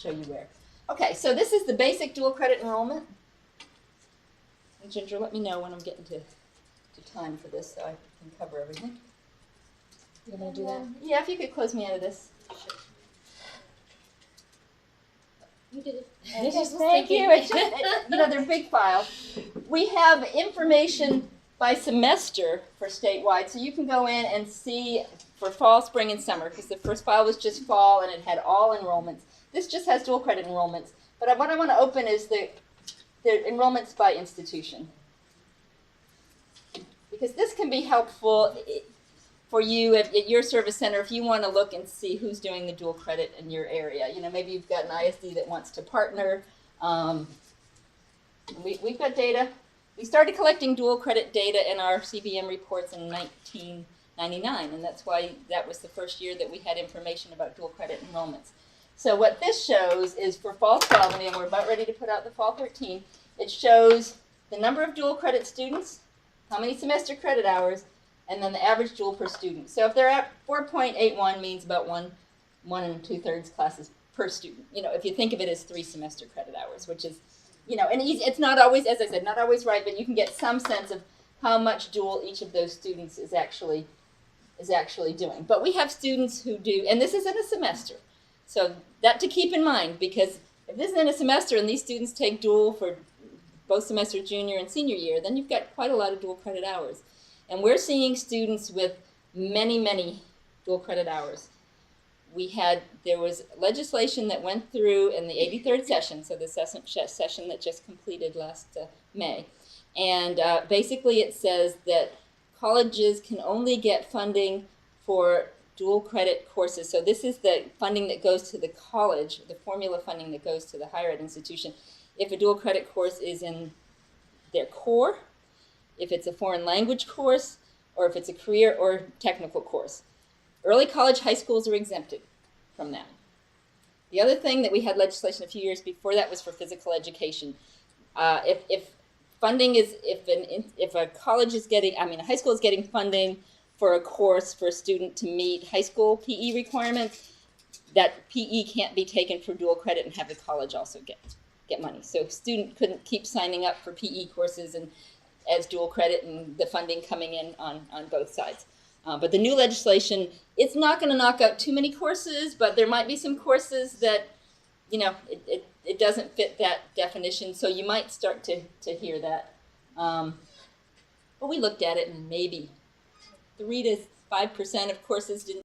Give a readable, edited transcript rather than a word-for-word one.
show you where. Okay, so this is the basic dual credit enrollment. And Ginger, let me know when I'm getting to time for this so I can cover everything. You want to do that? Yeah, if you could close me out of this. You did it. Thank you. It's just, they're big files. We have information by semester for statewide, so you can go in and see for fall, spring, and summer, because the first file was just fall and it had all enrollments. This just has dual credit enrollments. But what I want to open is the enrollments by institution, because this can be helpful for you at your service center if you want to look and see who's doing the dual credit in your area. Maybe you've got an ISD that wants to partner. We've got data. We started collecting dual credit data in our CBM reports in 1999, and that's why that was the first year that we had information about dual credit enrollments. So what this shows is for fall 12, and we're about ready to put out the fall 13, it shows the number of dual credit students, how many semester credit hours, and then the average dual per student. So if they're at 4.81 means about one and 2/3 classes per student. If you think of it as 3 semester credit hours, which is, and easy. It's not always, as I said, not always right, but you can get some sense of how much dual each of those students is actually doing. But we have students who do, and this is in a semester. So that to keep in mind, because if this is in a semester and these students take dual for both semester junior and senior year, then you've got quite a lot of dual credit hours. And we're seeing students with many, many dual credit hours. There was legislation that went through in the 83rd session, so the session that just completed last May. And basically it says that colleges can only get funding for dual credit courses. So this is the funding that goes to the college, the formula funding that goes to the higher ed institution, if a dual credit course is in their core, if it's a foreign language course, or if it's a career or technical course. Early college high schools are exempted from that. The other thing that we had legislation a few years before that was for physical education. If funding is, if a college is getting, a high school is getting funding for a course for a student to meet high school PE requirements, that PE can't be taken for dual credit and have the college also get money. So a student couldn't keep signing up for PE courses and as dual credit and the funding coming in on both sides. But the new legislation, it's not going to knock out too many courses, but there might be some courses that, it doesn't fit that definition, so you might start to hear that. But we looked at it and maybe 3 to 5% of courses didn't